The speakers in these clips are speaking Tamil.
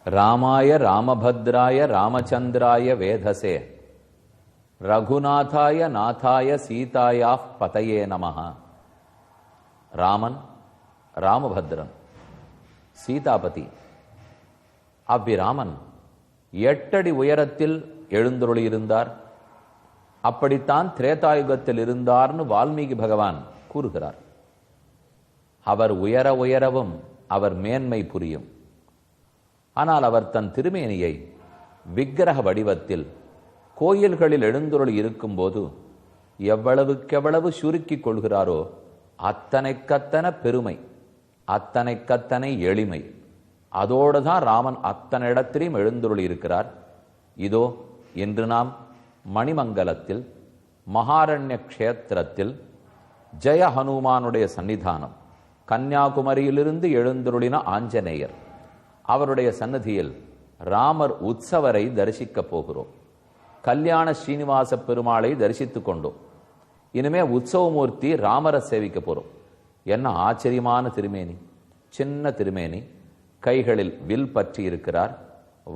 ராமாய ராமபத்ராய ராமச்சந்திராய வேதசே ரகுநாதாய நாதாய சீதாயா பதயே நமஹ. ராமன், ராமபத்ரன், சீதாபதி. அவ்விராமன் 8 அடி உயரத்தில் எழுந்தருளியிருந்தார். அப்படித்தான் திரேதாயுகத்தில் இருந்தார்னு வால்மீகி பகவான் கூறுகிறார். அவர் உயர உயரவும் அவர் மேன்மை புரியும். ஆனால் அவர் தன் திருமேனியை விக்கிரக வடிவத்தில் கோயில்களில் எழுந்தருளி இருக்கும்போது எவ்வளவுக்கெவ்வளவு சுருக்கிக் கொள்கிறாரோ அத்தனைக்கத்தனை பெருமை, அத்தனைக்கத்தனை எளிமை. அதோடு தான் ராமன் அத்தனை இடத்திலையும் எழுந்தருளி இருக்கிறார். இதோ இன்று நாம் மணிமங்கலத்தில் மகாரண்ய க்ஷேத்திரத்தில் ஜெய ஹனுமானுடைய சன்னிதானம், கன்னியாகுமரியிலிருந்து எழுந்தருளின ஆஞ்சநேயர், அவருடைய சன்னதியில் ராமர் உற்சவரை தரிசிக்க போகிறோம். கல்யாண ஸ்ரீனிவாச பெருமாளை தரிசித்துக் கொண்டோம். இனிமே உற்சவமூர்த்தி ராமரை சேவிக்க போறோம். என்ன ஆச்சரியமான திருமேனி! சின்ன திருமேனி, கைகளில் வில் பற்றி இருக்கிறார்,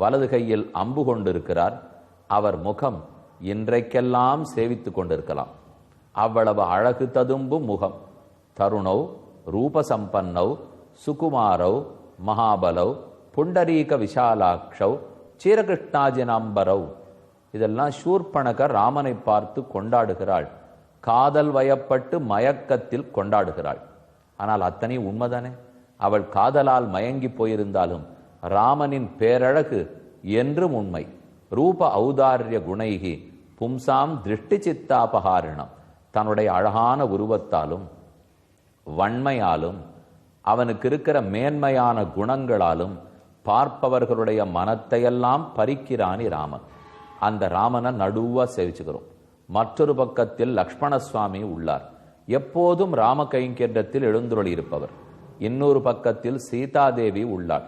வலது கையில் அம்பு கொண்டிருக்கிறார். அவர் முகம் இன்றைக்கெல்லாம் சேவித்துக் கொண்டிருக்கலாம். அவ்வளவு அழகு ததும்பும் முகம். தருணௌ ரூபசம்பன்னௌ சுகுமாரௌ மகாபலௌ புண்டரீக விஷாலாக்ஷௌ சீரகிருஷ்ணாஜினாம்பரௌ. இதெல்லாம் சூர்பணகர் ராமனை பார்த்து கொண்டாடுகிறாள். காதல் வயப்பட்டு மயக்கத்தில் கொண்டாடுகிறாள். ஆனால் அத்தனை உண்மைதானே? அவள் காதலால் மயங்கி போயிருந்தாலும் ராமனின் பேரழகு என்றும் உண்மை. ரூப ஔதாரிய குணைகி பும்சாம் திருஷ்டி சித்தாபகாரிணம். தன்னுடைய அழகான உருவத்தாலும் வன்மையாலும் அவனுக்கு இருக்கிற மேன்மையான குணங்களாலும் பார்ப்பவர்களுடைய மனத்தையெல்லாம் பறிக்கிறானி ராமன். அந்த ராமனை நடுவா சேவிச்சுக்கிறோம். மற்றொரு பக்கத்தில் லக்ஷ்மண சுவாமி உள்ளார், எப்போதும் ராம கைங்கேற்றத்தில் எழுந்துருளி இருப்பவர். இன்னொரு பக்கத்தில் சீதாதேவி உள்ளார்.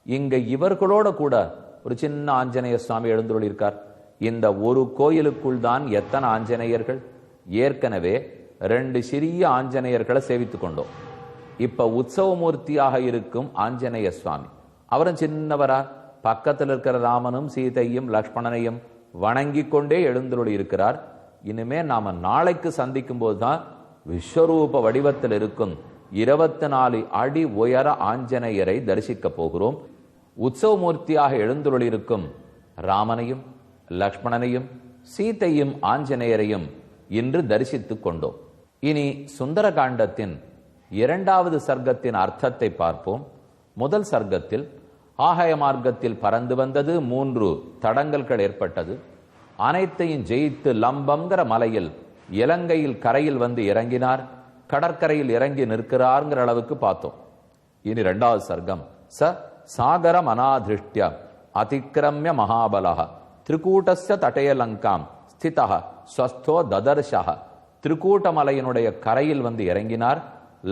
இங்க இவர்களோட கூட ஒரு சின்ன ஆஞ்சநேய சுவாமி எழுந்துருளி இருக்கார். இந்த ஒரு கோயிலுக்குள் தான் எத்தனை ஆஞ்சநேயர்கள்! ஏற்கனவே 2 சிறிய ஆஞ்சநேயர்களை சேவித்துக் கொண்டோம். இப்ப உற்சவமூர்த்தியாக இருக்கும் ஆஞ்சநேய சுவாமி, அவரும் சின்னவரா பக்கத்தில் இருக்கிற ராமனும் சீதையும் லக்ஷ்மணனையும் வணங்கி கொண்டே எழுந்துருளி இருக்கிறார். இனிமே நாம நாளைக்கு சந்திக்கும் போதுதான் விஸ்வரூப வடிவத்தில் இருக்கும் 24 அடி உயர ஆஞ்சநேயரை தரிசிக்க போகிறோம். உற்சவமூர்த்தியாக எழுந்துருளி இருக்கும் ராமனையும் லக்ஷ்மணனையும் சீதையும் ஆஞ்சநேயரையும் இன்று தரிசித்துக் கொண்டோம். இனி சுந்தர காண்டத்தின் 2வது சர்க்கத்தின் அர்த்தத்தை பார்ப்போம். முதல் சர்க்கத்தில் ஆகாய மார்க்கத்தில் பறந்து வந்தது, 3 தடங்கல்கள் ஏற்பட்டது. அனைத்தையும் ஜெயித்து லம்பம்ங்கிற மலையில் இலங்கையில் கரையில் வந்து இறங்கினார். கடற்கரையில் இறங்கி நிற்கிறார்ங்கிற அளவுக்கு பார்த்தோம். இனி 2வது சர்க்கம் ச சாகரம் அநாதிருஷ்டிய அதிக்கிரமிய மகாபலஹ திரிகூட்டஸ்ய தடய லங்காம் ஸ்திதஹ ஸ்வஸ்தோ ததர்ஷஹ. திரிகூட்ட மலையினுடைய கரையில் வந்து இறங்கினார்.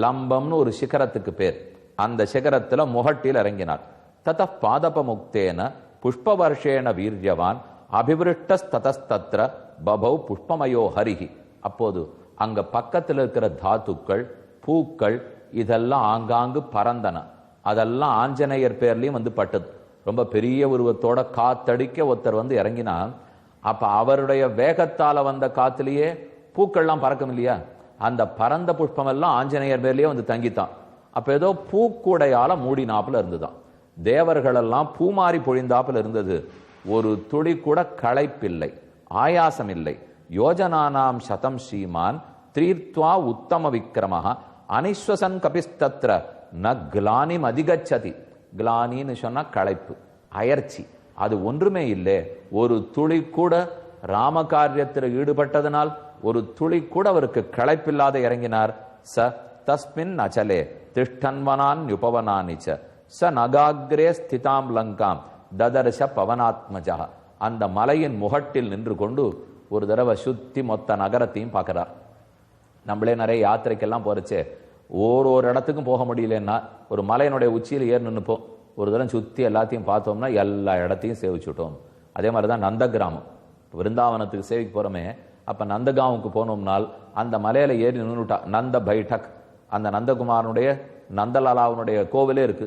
லம்பம்னு ஒரு சிகரத்துக்கு பேர். அந்த சிகரத்துல முகட்டில் இறங்கினார். தத பாதபமுக்தேன புஷ்பவர்ஷேன வீரியவான் அபிவிருஷ்டஸ்ததஸ்தத்ர பபௌ புஷ்பமயோ ஹரிஹி. அப்போது அங்க பக்கத்தில் இருக்கிற தாத்துக்கள், பூக்கள் இதெல்லாம் ஆங்காங்கு பறந்தன. அதெல்லாம் ஆஞ்சநேயர் பேர்லயும் வந்து பட்டது. ரொம்ப பெரிய உருவத்தோட காத்தடிக்க ஒருத்தர் வந்து இறங்கினா, அப்ப அவருடைய வேகத்தால வந்த காத்திலேயே பூக்கள்லாம் பறக்கும் இல்லையா? அந்த பறந்த புஷ்பம் எல்லாம் ஆஞ்சநேயர் பேர்லயே வந்து தங்கித்தான். அப்ப ஏதோ பூக்கூடையால மூடினாப்புல இருந்துதான். தேவர்கள் எல்லாம் பூமாரி பொழிந்தாப்புல இருந்தது. ஒரு துளி கூட களைப்பில்லை, ஆயாசம் இல்லை. யோஜனானாம் சதம் ஸ்ரீமான் த்ரீத்வா உத்தம விக்ரமஹ அனிஸ்வசன் கபிஸ்தத்ர ந கிளானிம் அதிகச்சதி. கிளானின்னு சொன்னா களைப்பு, அயற்சி, அது ஒன்றுமே இல்லை. ஒரு துளி கூட ராமகாரியத்தில் ஈடுபட்டதனால் ஒரு துளி கூட அவருக்கு களைப்பில்லாத இறங்கினார். ச தஸ்மின் அச்சலே திஷ்டன்வனான் யுபவனானிச்ச ச நகாகிரே ஸ்திதாம் லங்காம் ததர்ஷ பவனாத்மஜா. அந்த மலையின் முகட்டில் நின்று கொண்டு ஒரு தடவை சுத்தி மொத்த நகரத்தையும் பார்க்கிறார். நம்மளே நிறைய யாத்திரைக்கெல்லாம் போறச்சே ஒரு இடத்துக்கும் போக முடியலன்னா ஒரு மலையினுடைய உச்சியில் ஏறி நின்றுப்போம். ஒரு தடவை சுத்தி எல்லாத்தையும் பார்த்தோம்னா எல்லா இடத்தையும் சேவிச்சுட்டோம். அதே மாதிரிதான் நந்த கிராமம். விருந்தாவனத்துக்கு சேவிக்க போறோமே, அப்ப நந்தகாவுக்கு போனோம்னால் அந்த மலையில ஏறி நின்றுட்டா நந்த பைடக், அந்த நந்தகுமாரனுடைய நந்தலாலாவுடைய கோவிலே இருக்கு.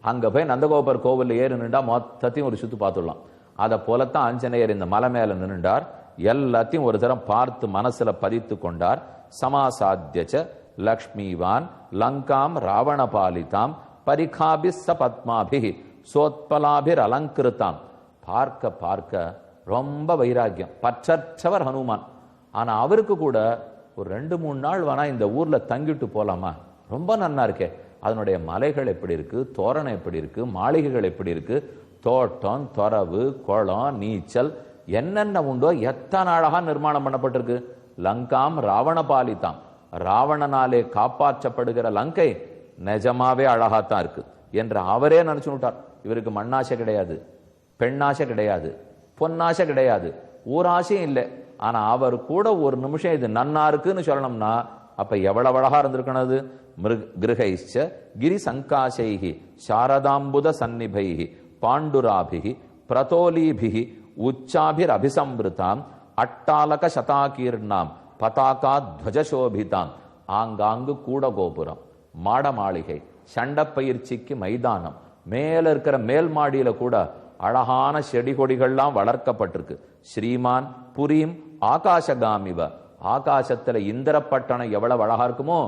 அங்க போய் நந்தகோபர் கோவில் ஏறி நின்றா மொத்தத்தையும் ஒரு சுத்து பார்த்துடலாம். அதை போலத்தான் ஆஞ்சநேயர் இந்த மலை மேல நின்றார். எல்லாத்தையும் ஒரு தரம் பார்த்து மனசுல பதித்து கொண்டார். சமாசாத்தியச்ச லக்ஷ்மிவான் லங்காம் ராவண பாலிதாம் பரிகாபி ச பத்மாபி சோத்பலாபிர் அலங்கிருத்தாம். பார்க்க பார்க்க ரொம்ப வைராக்கியம், பற்றற்றவர் ஹனுமான். ஆனா அவருக்கு கூட ஒரு 2-3 நாள் வேணா இந்த ஊர்ல தங்கிட்டு போலாமா, ரொம்ப நன்னா இருக்கே. அதனுடைய மலைகள் எப்படி இருக்கு, தோரணம் எப்படி இருக்கு, மாளிகைகள் எப்படி இருக்கு, தோட்டம் தொரவு குளம் நீச்சல் என்னென்ன உண்டோ எத்தனை அழகா நிர்மாணம் பண்ணப்பட்டிருக்கு. லங்காம் ராவண பாலிதாம், ராவணனாலே காப்பாற்றப்படுகிற லங்கை நிஜமாவே அழகாத்தான் இருக்கு என்று அவரே நினைச்சு விட்டார். இவருக்கு மண்ணாசை கிடையாது, பெண்ணாசை கிடையாது, பொன்னாசை கிடையாது, ஊராசையும் இல்லை. ஆனா அவர் கூட ஒரு நிமிஷம் இது நன்னா இருக்குன்னு சொல்லணும்னா அப்ப எவ்வளவு அழகா இருந்திருக்கணது. கிருஹைச்ச கிரி சங்காசைஹி சாரதாம்புத சந்நிபைஹி பாண்டுராபிஹி பிரதோலீபிஹி உச்சாபிர் அபிசம்பிருதாம் அட்டாலக சதாகீர்ணாம் பதாகா துவஜசோபிதாம். ஆங்காங்கு கூட கோபுரம், மாட மாளிகை, சண்ட பயிற்சிக்கு மைதானம், மேல இருக்கிற மேல் மாடியில கூட அழகான செடி கொடிகள்லாம் வளர்க்கப்பட்டிருக்கு. ஸ்ரீமான் புரீம் ஆகாசகாமிவ, ஆகாசத்துல இந்திரப்பட்டணம் எவ்வளவு அழகா இருக்குமோ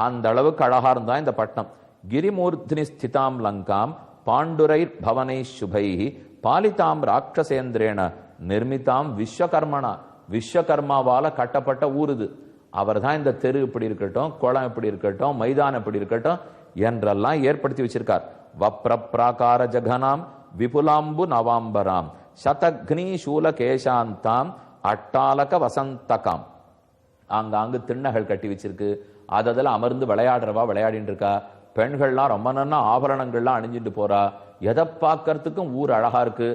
அந்த அளவுக்கு அழகா இருந்தா இந்த பட்டம். கிரிமூர்த்தினி ஸ்திதாம் லங்காம் பாண்டுரை பவனை சுபைஹி பாலிதாம் ராட்சசேந்திரேன நிர்மிதாம் விஸ்வகர்மனா, விஸ்வகர்மாவால கட்டப்பட்ட ஊருது. அவர் தான் இந்த தெரு இப்படி இருக்கட்டும், குளம் எப்படி இருக்கட்டும், மைதானம் எப்படி இருக்கட்டும் என்றெல்லாம் ஏற்படுத்தி வச்சிருக்கார். வப்ர பிராகார ஜகனாம் விபுலாம்பு நவாம்பராம் சதக்னி சூல கேசாந்தாம் அட்டாலக வசந்தகாம். ஆங்காங்கு திண்ணகள் கட்டி வச்சிருக்கு. அதில் அமர்ந்து விளையாடுறவா விளையாடிட்டு இருக்கா. பெண்கள்லாம் ரொம்ப நன்னா ஆபரணங்கள்லாம் அணிஞ்சிட்டு போறா. எதை பார்க்கறதுக்கும் ஊர் அழகா இருக்கு.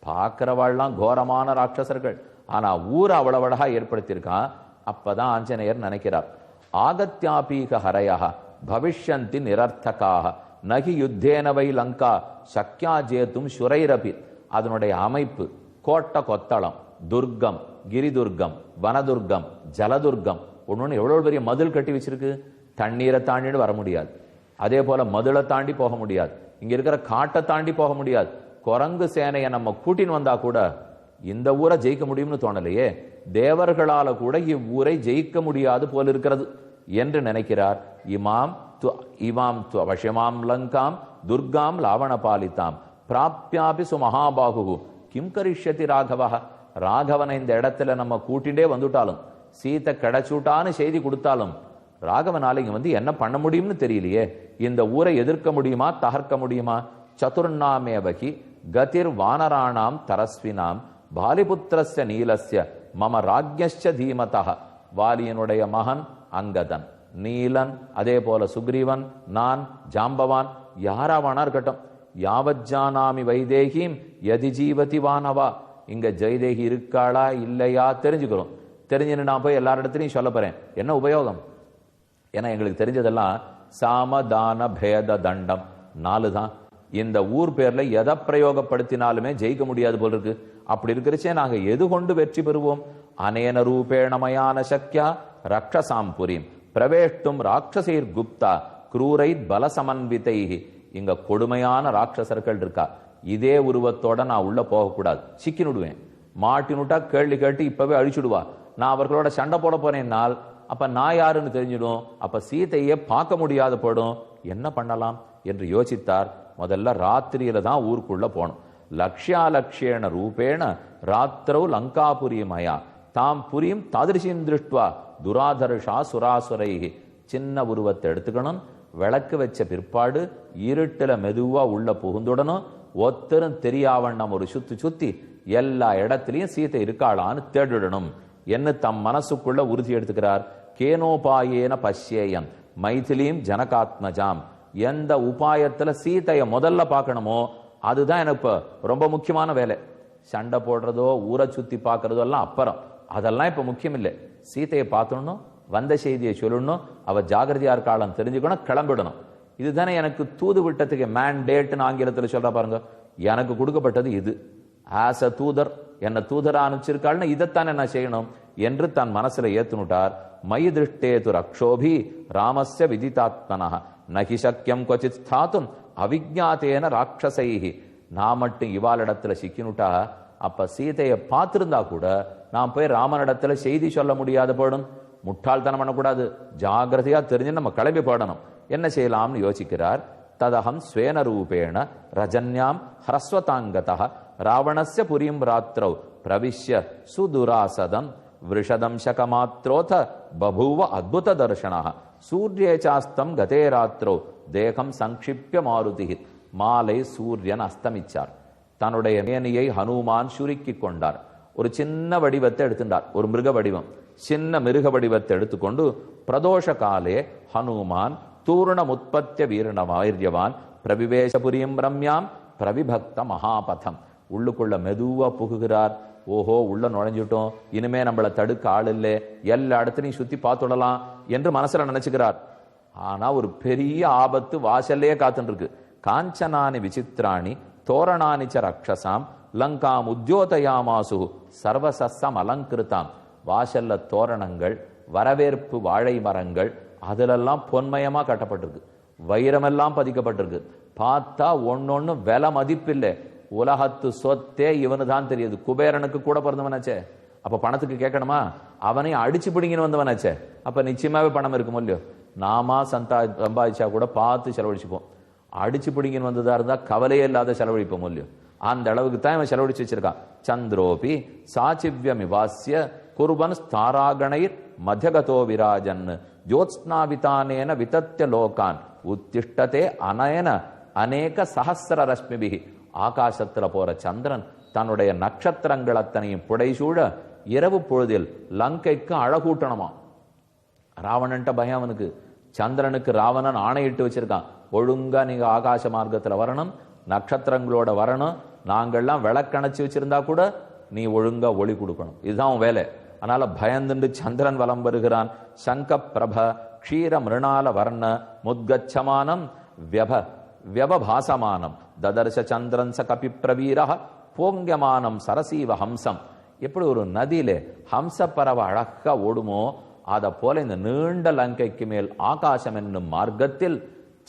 பார்க்கிறவாள்லாம் கோரமான ராட்சசர்கள். ஆனா ஊர் அவ்வளவு அழகா ஏற்படுத்தியிருக்கான். அப்பதான் ஆஞ்சநேயர் நினைக்கிறார், ஆகத்யாபீக ஹரயாக பவிஷ்யந்தி நிரர்த்தகாக நகி யுத்தேனவை லங்கா சக்யா ஜேத்தும் சுரைரபி. அதனுடைய அமைப்பு கோட்டை கொத்தளம், துர்க்கம், கிரிதுர்க்கம், வனதுர்க்கம், ஜலதுர்க்கம், ஒன்னொன்னு எவ்வளவு பெரிய மதில் கட்டி வச்சிருக்கு. தண்ணீரை தாண்டிட்டு வர முடியாது, அதே போல மதுளை தாண்டி போக முடியாது, இங்க இருக்கிற காட்டை தாண்டி போக முடியாது. குரங்கு சேனையை நம்ம கூட்டின்னு வந்தா கூட இந்த ஊரை ஜெயிக்க முடியும்னு தோணலையே. தேவர்களால கூட இவ்வூரை ஜெயிக்க முடியாது போல இருக்கிறது என்று நினைக்கிறார். இமாம் அவசியமாம் லங்காம் துர்காம் லாவண பாலிதாம் பிராப்யாபி சுமஹாபாகு கிம் கரிஷ்யதி ராகவா. ராகவனை இந்த இடத்துல நம்ம கூட்டிண்டே வந்துட்டாலும், சீத்தை கிடைச்சுட்டான்னு செய்தி கொடுத்தாலும் ராகவனால இங்க வந்து என்ன பண்ண முடியும்னு தெரியலையே. இந்த ஊரை எதிர்க்க முடியுமா, தகர்க்க முடியுமா? சதுர்நாமேவகி கதிர் வானராணாம் தரஸ்வினாம் பாலிபுத்திரஸ்ய நீலஸ்ய மம ராஜ்யஸ்ய தீமதா. வாலியனுடைய மகன் அங்கதன், நீலன், அதே போல சுக்ரீவன், நான், ஜாம்பவான், யாராவானா இருக்கட்டும். யாவஜானாமி வைதேகிம் யதி ஜீவதி வானவா. இங்க ஜெய்தேகி இருக்காளா இல்லையா தெரிஞ்சுக்கிறோம். தெரிஞ்சுன்னு நான் போய் எல்லாரிடத்துலையும் சொல்ல போறேன், என்ன உபயோகம்? ஏன்னா எங்களுக்கு தெரிஞ்சதெல்லாம் சாமதான பேத தண்டம் 4 தான். இந்த ஊர் பேர்ல எதை பிரயோகப்படுத்தினாலுமே ஜெயிக்க முடியாது போல் இருக்கு. அப்படி இருக்கிறச்சே நாங்க எது கொண்டு வெற்றி பெறுவோம்? அனேன ரூபேணமயான சக்யா ரக்ஷசாம் புரீம் பிரவேஷ்டும் ராட்சசீர் குப்தா குரூரை பலசமன்விதை. இங்க கொடுமையான ராட்சசர்கள் இருக்கா. இதே உருவத்தோட நான் உள்ள போகக்கூடாது, சிக்கினுடுவேன். மாட்டினுட்டா கேள்வி கேட்டு இப்பவே அழிச்சுடுவா. நான் அவர்களோட சண்டை போட போனேன்னால் அப்ப நான் யாருன்னு தெரிஞ்சிடும். அப்ப சீதையே பார்க்க முடியாத போடும். என்ன பண்ணலாம் என்று யோசித்தார். முதல்ல ராத்திரியில தான் ஊருக்குள்ள போனோம். லக்ஷ்யாலக்ஷேன ரூபேண ராத்திரவு லங்காபுரியமயா தாம் புரியும் தாதிருஷின் திருஷ்டுவா துராதர்ஷா சுராசுரை. சின்ன உருவத்தை எடுத்துக்கணும், விளக்கு வச்ச பிற்பாடு இருட்டுல மெதுவா உள்ள புகுந்துடணும். ஒத்தரும் தெரியாவண்ணம் ஒரு சுத்தி எல்லா இடத்திலையும் சீதை இருக்காளான்னு தேடிடணும் என்று தம் மனசுக்குள்ள உறுதி எடுத்துக்கிறார். கேனோபாயேன பஷ்யேயம் மைதிலீம் ஜனகாத்மஜாம். எந்த உபாயத்துல சீதைய முதல்ல பார்க்கணுமோ அதுதான் எனக்கு ரொம்ப முக்கியமான வேலை. சண்டை போடுறதோ ஊரை சுத்தி பார்க்கறதோ எல்லாம் அப்புறம், அதெல்லாம் இப்ப முக்கியம் இல்லை. சீதையை பார்த்துடணும், வந்த செய்தியை சொல்லணும், அவ ஜாகிரதையா இருக்காளன்னு தெரிஞ்சுக்கணும், கிளம்பிடணும். இதுதானே எனக்கு தூது விட்டத்துக்கு மேண்டேட்னு ஆங்கிலத்தில் சொல்ற பாருங்க. எனக்கு கொடுக்கப்பட்டது இது. ஆஸ் அ தூதர், என்ன தூதரா அனுப்பிச்சிருக்காள்னு இதைத்தான் என்ன செய்யணும் என்று தன் மனசுல ஏத்துனுட்டார். மயி திருஷ்டே து ரக்ஷோபி ராமஸ்ய விதிதாத்மனஹ நகி சக்கியம் கொச்சித் ஸ்தாத்தும் அவிஜாத்தேன ராட்சசைஹி, நான் மட்டும் இவாளிடத்துல சிக்கினுட்டா அப்ப சீதையை பார்த்திருந்தா கூட நான் போய் ராமனிடத்துல செய்தி சொல்ல முடியாத போயிடும். முட்டாள்தனம் பண்ணக்கூடாது, ஜாகிரதையா தெரிஞ்சு நம்ம கிளம்பி போடணும். என்ன செய்யலாம்னு யோசிக்கிறார். ததகம் ஸ்வேன ரூபேண ரஜன்யாம் ஹ்ரஸ்வதாங்கதா ராவணஸ்ய புரியும் ராத்திரௌ பிரவிஷ்ய சுதுராசதம் விருஷதம்சகமாத்ரோத பபூவ அத்புத தர்ஷனः சூர்யேசாஸ்தம் கதே ராத்திரோ தேகம் சங்கிப்ய மாருதி. மாலை சூரியன் அஸ்தமிச்சார். தன்னுடைய மேனியை ஹனுமான் சுருக்கி கொண்டார். ஒரு சின்ன வடிவத்தை எடுத்துட்டார், ஒரு மிருக வடிவம். சின்ன மிருக வடிவத்தை எடுத்துக்கொண்டு பிரதோஷ காலே ஹனுமான் தூர்ணம் உற்பத்திய வீரியவான் பிரவிவேசபுரியம் ரம்யாம் பிரவிபக்த மகாபதம். உள்ளுக்குள்ள மெதுவா புகுகிறார். ஓஹோ, உள்ள நுழைஞ்சிட்டோம், இனிமே நம்மளை தடுக்க ஆள் இல்லை, எல்லா இடத்துலையும் சுத்தி பார்த்துடலாம் என்று மனசுல நினைச்சுக்கிறார். ஆனா ஒரு பெரிய ஆபத்து வாசல்லையே காத்துட்டு இருக்கு. காஞ்சனானி விசித்ராணி தோரணானிச்ச ரக்ஷசாம் லங்காம் உத்யோதயாமாசு சர்வசஸ்ஸம் அலங்கிருதாம். வாசல்ல தோரணங்கள், வரவேற்பு வாழை மரங்கள், அதிலெல்லாம் பொன்மயமா கட்டப்பட்டிருக்கு, வைரமெல்லாம் பதிக்கப்பட்டிருக்கு. பார்த்தா ஒன்னொன்னு விலை மதிப்பில்லை. உலகத்து சொத்தே இவனு தான் தெரியுது. குபேரனுக்கு கூட பிறந்தவனாச்சே, அப்ப பணத்துக்கு கேட்கணுமா? அவனை அடிச்சு பிடிங்கன்னு வந்தவனாச்சே, அப்ப நிச்சயமாவே பணம் இருக்கும் இல்லையோ? நாமா சம்பாதிச்சா கூட பார்த்து செலவழிச்சுப்போம். அடிச்சு பிடிங்கன்னு வந்ததா இருந்தா கவலையே இல்லாத செலவழிப்போம் இல்லையோ? அந்த அளவுக்கு தான் இவன் செலவழிச்சு வச்சிருக்கான். சந்திரோபி சாச்சிவ்யமிவாஸ்ய குர்வன் ஸ்தாராகணைர் மத்தியகதோ விராஜன் ஜோத்ஸ்னாவிதானேன விதத்ய லோகான் உத்திஷ்டதே அனயன அநேக சஹஸ்ர ரஷ்மிபிகி. ஆகாசத்துல போற சந்திரன் தன்னுடைய நட்சத்திரங்கள் அத்தனையும் புடைசூழ இரவு பொழுதில் லங்கைக்கு அழகூட்டணுமா. ராவணன்ட்ட பயம் அவனுக்கு. சந்திரனுக்கு ராவணன் ஆணையிட்டு வச்சிருக்கான், ஒழுங்கா நீங்க ஆகாச மார்க்கத்துல வரணும், நட்சத்திரங்களோட வரணும், நாங்கள்லாம் விளக்கணைச்சு வச்சிருந்தா கூட நீ ஒழுங்கா ஒளி கொடுக்கணும், இதுதான் உன் வேலை. அதனால பயந்துண்டு சந்திரன் வலம் வருகிறான். சங்க பிரப க்ஷீர மிருணால வர்ண முத்கச்சமானம் வியபபாசமானம் ததர்ஷ சந்திரன் ச கபி பிரவீர போங்கியமானம் சரசீவ ஹம்சம். எப்படி ஒரு நதியிலே ஹம்ச பறவை அழகா ஓடுமோ அதை போல இந்த நீண்ட லங்கைக்கு மேல் ஆகாசம் என்னும் மார்க்கத்தில்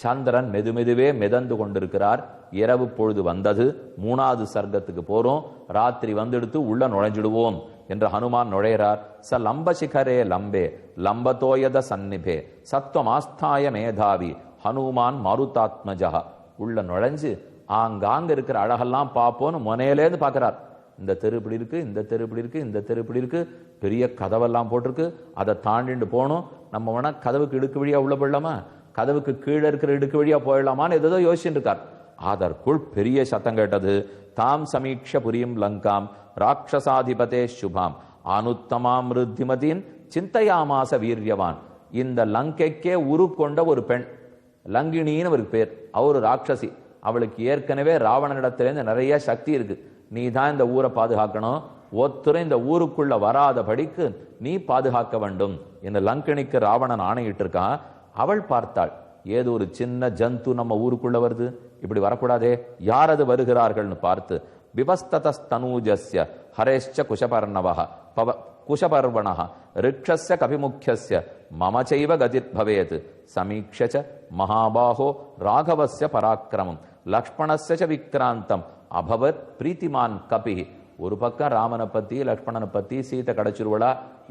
சந்திரன் மெதுமெதுவே மிதந்து கொண்டிருக்கிறார். இரவு பொழுது வந்தது. 3வது சர்க்கத்துக்கு போறோம். ராத்திரி வந்துடுத்து உள்ள நுழைஞ்சிடுவோம் என்று ஹனுமான் நுழைகிறார். ச லம்ப சிகரே லம்பே லம்பதோயத சந்நிபே சத்வமாஸ்தாய மேதாவி ஹனுமான் மாருதாத்மஜா. உள்ள நுழைஞ்சு ஆங்காங்க இருக்கிற அழகெல்லாம் பார்ப்போன்னு முனையிலேருந்து பார்க்கிறார். இந்த தெரு இப்படி இருக்கு, இந்த தெரு இப்படி இருக்கு, இந்த தெரு இப்படி இருக்கு, பெரிய கதவெல்லாம் போட்டிருக்கு, அதை தாண்டிட்டு போகணும். நம்ம வேணா கதவுக்கு இடுக்கு வழியா உள்ள போயிடலாமா, கதவுக்கு கீழே இருக்கிற இடுக்கு வழியா போயிடலாமான்னு ஏதோ யோசிச்சுட்டு இருக்கார். அதற்குள் பெரிய சத்தம் கேட்டது. தாம் சமீட்ச புரியும் லங்காம் ராட்சசாதிபதே சுபாம் அனுத்தமாம் ருத்திமதின் சிந்தையாமாச வீரியவான். இந்த லங்கைக்கே உருக்கொண்ட ஒரு பெண், லங்கிணின்னு ஒரு பேர், அவரு ராட்சசி. அவளுக்கு ஏற்கனவே ராவணனிடத்திலேருந்து நிறைய சக்தி இருக்கு. நீ தான் இந்த ஊரை பாதுகாக்கணும், ஒத்துரை இந்த ஊருக்குள்ள வராதபடிக்கு நீ பாதுகாக்க வேண்டும் என்று லங்கிணிக்கு ராவணன் ஆணையிட்டு இருக்கான். அவள் பார்த்தாள், ஏதோ ஒரு சின்ன ஜந்து நம்ம ஊருக்குள்ள வருது, இப்படி வரக்கூடாதே, யார் அது வருகிறார்கள்னு பார்த்து விவஸ்ததஸ்தனூஜஸ்ய ஹரேஷ்ச குஷபர்ணவஹ குஷபர்வணஹ ரிக்ஷஸ்ய கபிமுக்யஸ்ய மமச்சைவ கதித் பவேத் சமீக்ஷச மகாபாஹோ ராகவஸ்ய பராக்கிரமம் லக்ஷ்மணஸ்ய ச விக்ராந்தம் அபவத் பிரீத்திமான் கபி. ஒரு பக்கம் ராமனை பத்தி லக்ஷ்மணனை பத்தி சீதை கிடைச்சிருவளா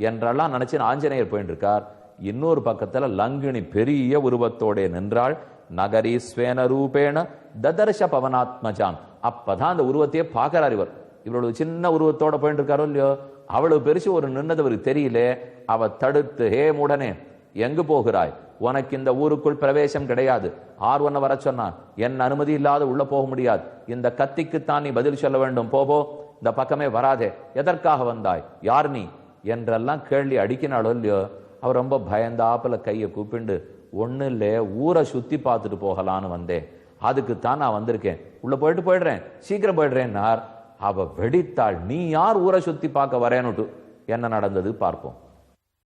என்றெல்லாம் நினைச்சு ஆஞ்சநேயர் போயிட்டு இருக்கார். இன்னொரு பக்கத்துல லங்கினி பெரிய உருவத்தோட நின்றாள். நகரி ஸ்வேன ரூபேண ததர்ஷ பவனாத்மஜாம். அப்பதான் அந்த உருவத்தையே பார்க்கிறார் இவர். இவரோட சின்ன உருவத்தோட போயிட்டு இருக்காரோ இல்லையோ, அவ்வளவு பெருசு ஒரு நின்னது அவருக்கு தெரியல. அவ தடுத்து, ஹே முடனே எங்கு போகிறாய், உனக்கு இந்த ஊருக்குள் பிரவேசம் கிடையாது, ஆர்வனை வர சொன்னான், என் அனுமதி இல்லாத உள்ள போக முடியாது, இந்த கத்திக்குத்தான் நீ பதில் சொல்ல வேண்டும், போபோ, இந்த பக்கமே வராதே, எதற்காக வந்தாய், யார் நீ என்றெல்லாம் கேள்வி அடிக்கினாலோ இல்லையோ. அவர் ரொம்ப பயந்தாப்புல கையை கூப்பிண்டு, ஒண்ணு இல்ல, ஊரை சுத்தி பார்த்துட்டு போகலான்னு வந்தேன், அதுக்குத்தான் நான் வந்திருக்கேன், உள்ள போயிடுறேன், சீக்கிரம் போயிடுறேன்னார். அவ வெடித்தாள், நீ யார் ஊரை சுத்தி பார்க்க வரேன்னுட்டு. என்ன நடந்தது பார்ப்போம்.